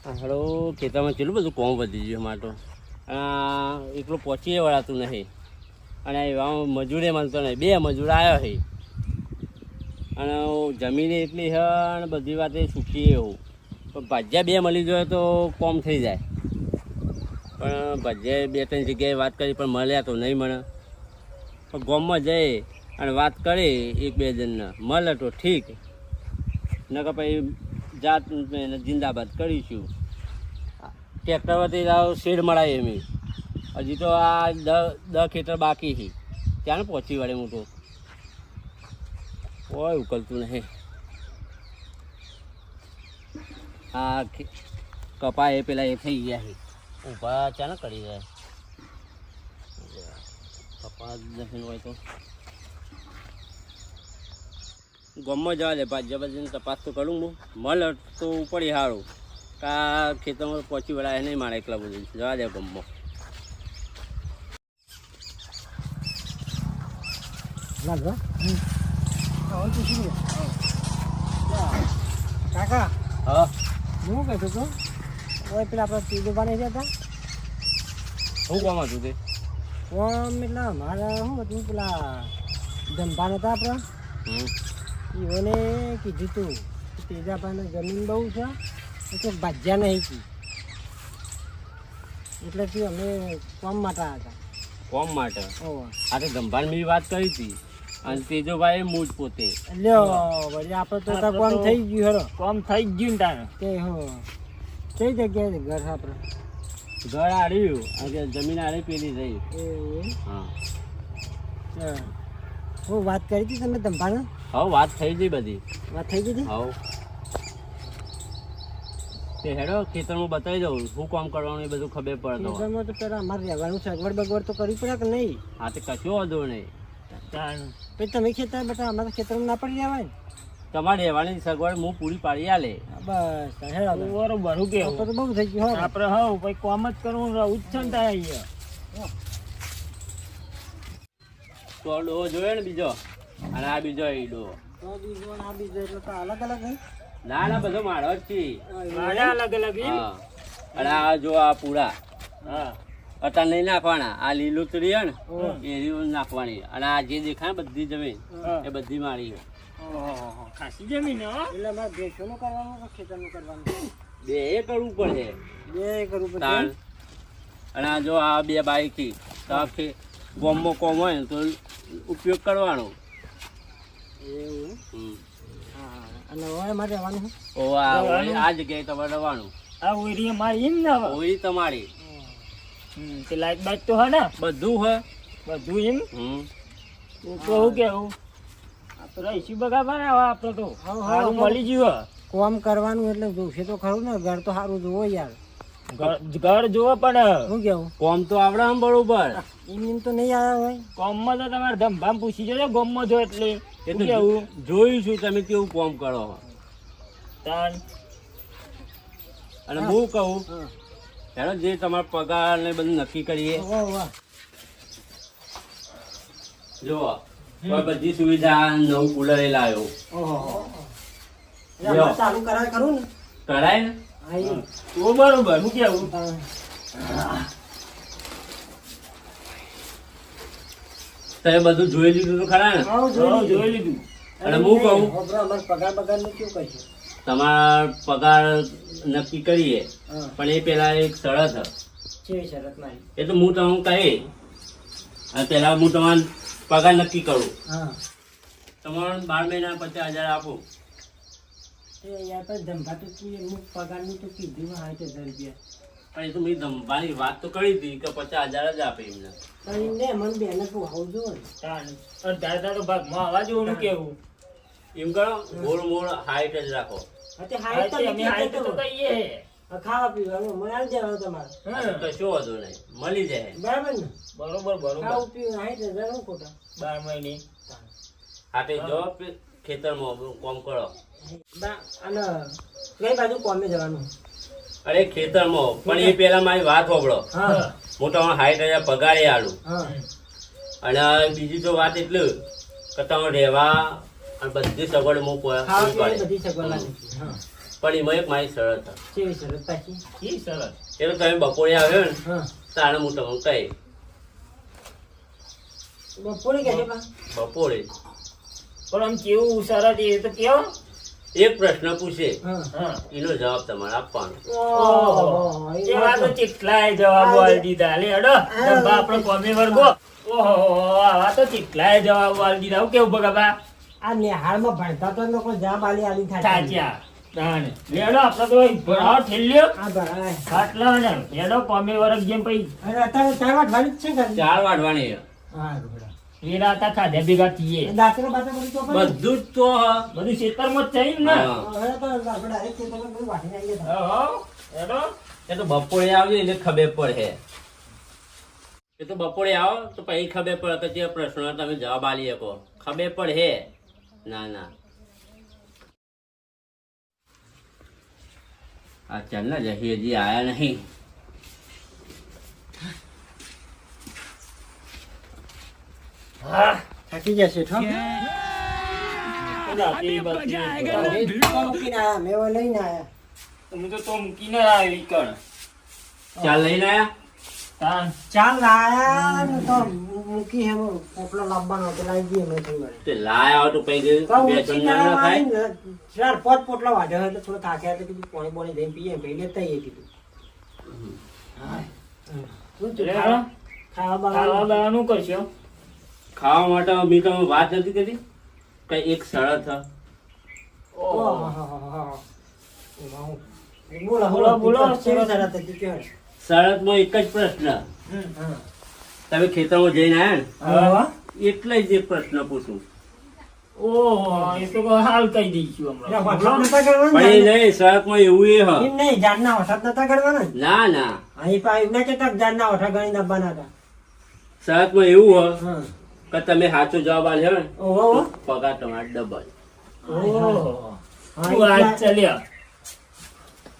હાલો ખેતરમાં કેટલું બધું કોમ વધી ગયું અમારે તો એકલો પહોંચીએ વળાતું નહીં અને એવા મજૂરે મળતો નહીં. 2 મજૂર આવ્યો છે અને જમીન એટલી છે અને બધી વાતે સૂકીએ એવું પણ ભાજ્યા 2 મળી જાય તો કોમ થઈ જાય. પણ ભાજ્યાએ 2-3 જગ્યાએ વાત કરી પણ મળ્યા તો નહીં મળે. પણ ગામમાં જઈ અને વાત કરી 1-2 જણને મળે તો ઠીક, નકર પછી જાત જિંદાબાદ કરીશું. ટ્રેક્ટરથી શેડ મળાય એમ હજી તો આ 10 ખેતર બાકી છે ત્યાં પહોંચી વળે હું તો કોઈ ઉકલતું નહીં. આ કપા એ પેલા એ થઈ ગયા છે ઊભા ચાને કરી જાય કપા જમીન હોય તો ગામમાં જવા દે. ભાજ્યા તપાસ તો કરું હું, મળે તો ઉપડી સારું. કા ખેતરમાં પહોંચી વળાય નહીં મારે એકલા બધું જવા દે ગામમાં. કાકા હા હું કહેતો હતો ઓય પેલા આપણે પીજો બને છે હતા શું કામ હતું તે? ઓમ એટલે મારે શું હતું પેલા ધંધા હતા આપણે ઈવોને કીધું તું તેજાભાઈને જમીન બહુ છે એટલે ભાજ્યા નહીં કી એટલે તું અમે કોમ માટે હતા. કોમ માટે? ઓહ આ તો ગંભારની વાત કરી હતી અને તેજોભાઈ મૂજ પોતે. લ્યો વળી આપણે તો તાર કોમ થઈ ગયું હેરો. કોમ થઈ જ ગયું ને તારે તે હો કઈ જગ્યાએ ઘર આપણે? ઘર આડ્યું અને જમીન આડી પેલી રહી. એ હા હું વાત કરી હતી તમે ધંભાને? હવે વાત થઈ ગઈ બધી. વાત થઈ ગઈ હતી? હવે તે હેડો ખેતરમાં બતાવી દઉં શું કામ કરવાનું એ બધું ખબર પડે. ખેતરમાં તો પેલા અમારે રહેવાનું સગવડ બગવડ તો કરવી પડે કે નહીં? હા તે કશો વાંધો નહીં. પછી તમે ખેતર બેટા અમારા ખેતરમાં ના પડી જવાય ને? તમારે રહેવાની સગવડ હું પૂરી પાડી આલે. બસ હેડો બરોબર શું કેવું તો બહુ થઈ ગયું. આપણે હવ પછી કોમ જ કરવું રહું જ છે ને તારે અહીંયા. તો ડોહો જોયો ને બીજો અને આ બીજો એ ડોહો. તો બીજો ને આ બીજો એટલે તો અલગ અલગ નહીં? ના ના બધો મારો જ છે. મારે અલગ અલગ એમ? હા અને આ જો આ પૂરા હા અત્યારે નહીં નાખવાના. આ લીલોતરી હે ને એ રીયું નાખવાની અને આ જે દેખાય ને બધી જમીન એ બધી મારી. ઓહો ખાસી જમીન હો. એટલે અમારે ભેંસોનું કરવાનું કે ખેતરનું કરવાનું? 2 કરવું પડે બે કરવું પડે. તાણ. અને આ જો આ 2 બાઈકી તો આખી ગોમમાં કોમ હોય ને તો ઉપયોગ કરવાનો. એવું? હમ. હા અને હવે અમારે રહેવાનું? ઓ આ જગ્યાએ તમારે રહેવાનું. આ ઓરિયા મારી એમ ને હવે ઓરી તમારી તે લાઈટ બાઈટ તો હે ને બધું હોય. બધું એમ? હમ તો શું કેવું આપણે રહીશું બગાડવા ને હવે આપણે તો સારું મળી ગયું કોમ કરવાનું એટલે જોશે તો ખરું ને. ઘર તો સારું જોવો યાર. ઘર જોવો પણ શું કેવું? કોમ તો આવડે આમ બરોબર. એમ તો નહીં આવ્યા હોય. કોમમાં તો તમારે ધમભામ પૂછી જજો ગોમમાં જો એટલે એ શું તો કેવું જોયું છું તમે કેવું કોમ કરો. તાન અને હું કહું હા. હેડો જે તમારો પગાર ને બધું નક્કી કરીએ. વાહ વાહ. જો બધી સુવિધા નવું કુલર એ લાવ્યો. ઓહો એટલે અમારે ચાલુ કરાય ખરું ને? કરાય ને હા એમ. તો બરોબર શું કેવું તમે બધું જોઈ લીધું તો ખરા ને? જોઈ લીધું અને હું કહું અમારે પગાર બગાર નું કેવું કહીશું? તમારા પગાર નક્કી કરીએ હા પણ એ પેલા એક શરત છે. કેવી શરત મારી? એ તો હું તમને કહી અને પેલા હું તમારો પગાર નક્કી કરું. હા તમારો 12 મહિના 50,000 આપું. એ યાર પછી ધંધા તો હું પગારની તો કીધું 60,000 રૂપિયા. પણ એ તો મેં ધંભાની વાત તો કરી હતી કે 50,000 જ આપે એમને. પણ એમને મને બેને તું હોવું જોઈએ ને. તાન દાદા તો ભાગમાં આવવા જેવું કેવું એમ કરો ગોળ મોળ હાઈટ જ રાખો. હા તે હાઈટ તો અમે હાઈટ તો કહીએ ખાવા પીવાનું મને આવી જવાનું તમારે. કશો વાંધો નહીં મળી જાય. બરાબર ને? બરોબર બરોબર ખાવું પીવું 60,000 હું ખોટા? 12 મહિને હાટે જો ખેતરમાં કોમ કરો. અને કઈ બાજુ કોમે જવાનું? અરે ખેતરમાં પણ એ પેલા મારી વાત સાંભળો. હા હું તમને 60,000 પગારે આલું હા અને બીજી તો વાત એટલું કે તમે રહેવા અને બધી સગવડ હું પૂરી ખાવા પીવાની પાડીશ. બધી સગવડ લાગી. હા પણ એમાં એક મારી શરત છે. કેવી શરત પાછી? ઈ સરસ. એટલે તમે બપોરે આવ્યો ને હા તાણે હું તમને કહી બપોરે કે છે બા? બપોરે પણ આમ કેવું સરસ એ તો કેવો? એક પ્રશ્ન પૂછે હા હા. એનો જવાબ તમારે આપવાનો. ઓહો, એ એ વાત વાતો ચેટલાય જવાબો આલી દીધા. લે હેડો, ડબ્બા આપણો કોમી વર્ગો. ઓહો, આવા તો ચેટલાય જવાબો આલી દીધા. હું કેવું બગાબા? આ નિહાળમાં ભણતા તો લોકો જવાબ આલી થાય. સાચા. તાણે. લે હેડો, આપણે તો ભણાવો ઠેલ્યો. આ ભણાય. ખાટલા ને હેડો કોમી વર્ગ જેમ પછી અને અત્યારે ચાર વાટવાની જ છે ઘરે? 4 વાઢવાની છે. હા રોડા. એ રાતા ખાધે ભેગા થઈએ. દાંતરો બાતરો બધું ચોપડે? બધું જ તો હ. બધું ખેતરમાં જ થઈ ને. હા. હવે તો આપણે direct ખેતરમાં બધું વાટીને આવીએ તો. હો, હેડો. એ તો બપોરે આવજો એટલે ખબર પડે. એ તો બપોરે આવો તો પછી ખબર પડે કે જે પ્રશ્નો તમે જવાબ આલી શકો. ખબર પડે. ના ના આ ચાલ ના જહી હજી આયા નહીં. હા. થાકી જશે ઠો. રાતે બત્તી. મૂકીને આયા, મેવો લઈને આયા. તમે તો મૂકીને આવી કણ. ચાલ લઈને આયા. તાન. ચાલ લાયા ને તો મૂકી હે પોપલો લાવવાનો તો લાવી દઈએ મેં થોડી વાર. તે લાયા હો તો પછી તો બે ઊંચી ત્રણ ના કરાવવા થાય. આવીને 4-5 પોટલા વાઢ્યો હોય તો થોડો થાક્યા તો કીધું પાણી બોણી લઈને પીએ ભાઈ લેતા આવીએ કીધું. શું તું લે ખાવા હેડો. ખાવા ખાવા બાવા બાવાનું કરશો. ખાવા માટે મેં તમે વાત નથી કરી કઈ એક શરત હ. ઓહો. બોલો બોલો, બોલો. કેવી શરત હતી કયો? શરતમાં એક જ પ્રશ્ન. તમે ખેતરમાં જઈને આયા હા ને એટલે જ એક પ્રશ્ન પૂછું. ઓહો, એ તો હાલ કહી દઈશું હમણાં. વરસાદ નતા કરવાના? પણ એ નહીં શરતમાં એવું એ હ. એમ નહીં, ઝાડના વરસાદ નતા કરવાના ને? ના ના અહીં પાછું ના કેટલાક ઝાડના વરસાદ ગણીને આપવાના હતા. શરતમાં એવું હ હા. કે તમે સાચો જવાબ આલ્યો ને ઓહો, ઓહો. તો પગાર તમારે ડબલ. ઓહો. હા, શું વાત એટલા- ચાલ્યા.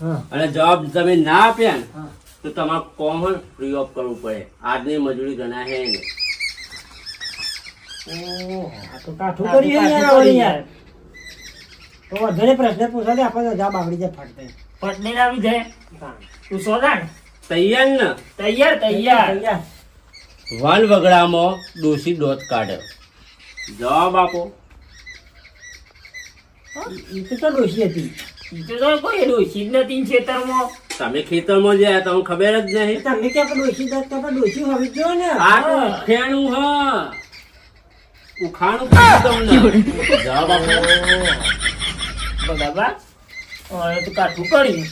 હા. અને જવાબ તમે ના આપ્યા ને હા. તો તમારે કોમન ફ્રી ઓફ કરવું પડે. આજની મજૂરી ગણા હે ને. ઓહો, આ તો કાઠું કાઠું કર્યું યાર કર્યું વળી યાર. યાર. તો વધારે પ્રશ્ન પૂછો દે આપણને જવાબ આવડી જાય ફાટતે. પટને આવી જાય. હા. તું સોદાણ. તૈયાર ને તૈયાર તૈયાર. તૈયાર. વન વગડામાં ડોસી દોત કાઢ્યો. જવાબ આપો. એ તો ડોશી હતી. ઈ તો કોઈ ડોશી જ નથી ને ખેતરમાં. તમે ખેતરમાં ગયા તમને ખબર જ નહીં. તમે ક્યાં પણ ડોશી દત તો પણ ડોશી હોવી જ જોઈએ ને. આ તો ઉખેણું હ. ઉખાણું પૂછ્યું તમને. જવાબ આપો. બરાબર. હવે તો કાઠું કર્યું.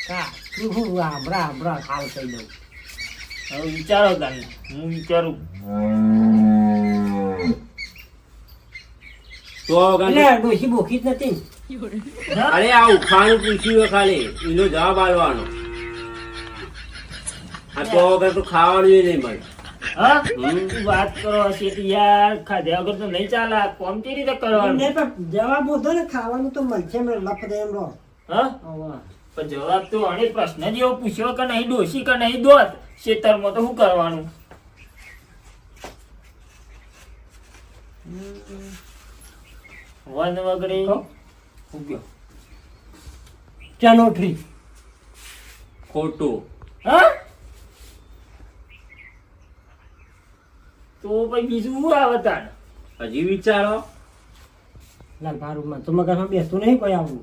કાઠું હું આંબળા હાલ કહી દઉં. હવે વિચારો તાને. હું વિચારું. તો વગર એટલે ડોશી બોખી જ નથી. હા? અરે આ ઉખાણું પૂછ્યું ખાલી એનો જવાબ આલવાનો. આ તો વગર તો ખાવાનું ય નહીં મળે. હા? હમ. તું વાત કરો હશે તો યાર ખાધ્યા વગર તો નહીં ચાલે. આ કોમ કેવી રીતે કરવાનું? એમને પણ જવાબ હોતો ને ખાવાનું તો મળશે એમ લપ દે એમ રહો. હા? પણ જવાબ તો આને પ્રશ્ન જેવો પૂછ્યો કે નહીં ડોશી કે નહીં દોત ખેતરમાં તો શું કરવાનું? વન વગડે ઉગ્યો. ચનોઠરી. ખોટું. હા? તો પછી બીજું શું આવે તાણ? હજી વિચારો. લાલ ભારૂમાં તો મગજમાં બેસતું નહીં કોઈ આવું.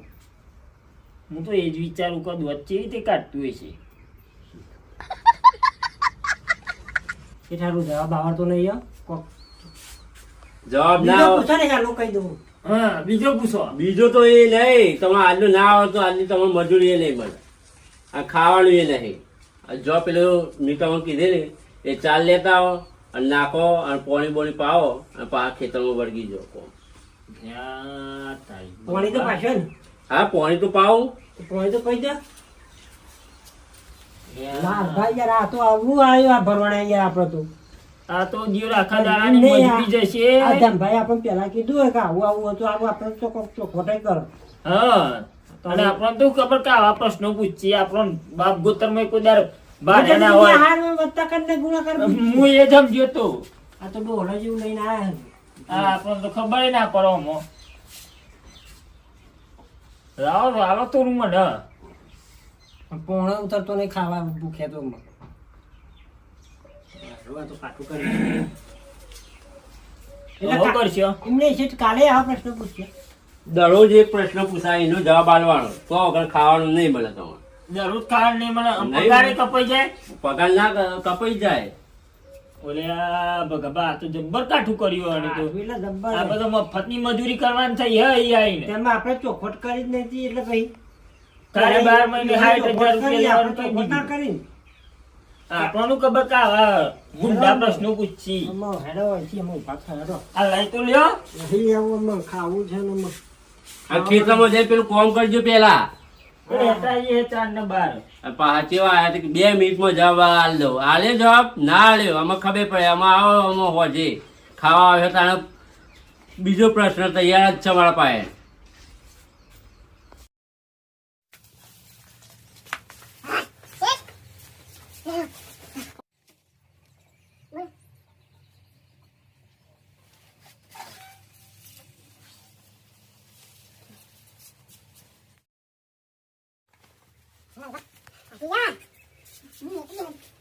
હું તો એ જ વિચારું કે દોત કેવી રીતે કાઢતું હશે. એ તારું જવાબ આવડતો નહીં હો. કોક જવાબ ના બીજો આવે. પૂછો ને ચાલો કહી દઉં. હા, બીજો પૂછો. બીજો તો એ નહીં. તમારે આજનું ના આવે તો આજની તમારે મજૂરી એ નહીં મળે. આ ખાવાનું એ નહીં. આ જો પેલું મેં તમને કીધે ને એ ચાલ લેતા આવો અને નાખો અને પોણી બોણી પાવો અને પા ખેતરમાં વળગી જો. યા તારી. પાણી તો પાછો ને. હા પોણી તો પાવું. પાણી તો કહી દે. યા. લાલ ભાઈ યાર આ તો આવું આવ્યું આ ભરવાના યાર આપડે તો. આ તો જીવ આખા દાડાની મજૂરી જશે. આ ધનભાઈ આપણને પેલા કીધું હોય કે આવું આવું હતું આવું આપણે તો કોક ચોખવટાઈ કરો. હા. અને આપણને તો ખબર કે આવા પ્રશ્નો પૂછીએ. આપણો બાપ ગોતરમાં કોઈ દાડો બહાર ના હોય. હારમાં વધતા કરીને ગુણાકાર હું એ સમજ્યો તો. આ તો ડોહળો જેવું લઈને આયા છે. આ આપણને તો ખબર ના પડે આમાં. લાવો લાવો તો રૂમ મને પણ પોણો ઉતરતો નહીં ખાવા ભૂખ્યા તો રોવા તો કાઠું કરી શું કરશો એમને છે કાલે આ પ્રશ્ન પૂછ્યા દરરોજ એક પ્રશ્ન પૂછાય એનો જવાબ આલવાનો તો વગર ખાવાનું નહીં મળે તમારે દરરોજ ખાવાનું નહીં મને નહીં પગારે મળે. કપાઈ જાય પગાર ના કપાઈ જાય. ઓલે આ ભગભા આ તો જબ્બર કાઠું કર્યું આને તો એટલે જબ્બર આ બધો મફતની મજૂરી કરવાની થઈ હે ઈ આઈને તેમાં આપણે ચોખવટ કરી જ નથી એટલે પછી કાલે 12 મહિને 60,000 રૂપિયા લેવાનું કઈ ચોખવટ ના દીધું. કરીને આપણનું ખબર કે આવા ગુંડા પ્રશ્નો પૂછી આમાં હેડો અહીંથી અમે ઊભા થયા હેડો. આ લઈ તો લ્યો અહીં આવું અમે ખાવું છે ને અમે. આ ખેતરમાં જઈ પેલું કોમ કરજો પેલા. રહેતા આઈએ 4 ને 12 પાછી આયા કે 2 મિનિટમાં જવાબ આલ દો. આલે જવાબ ના આલ્યો આમાં ખબર પડે આમાં આવો આમાં હોજે ખાવા આવ્યો તાણે બીજો પ્રશ્ન તૈયાર જ છે મારા પાસે. Yeah.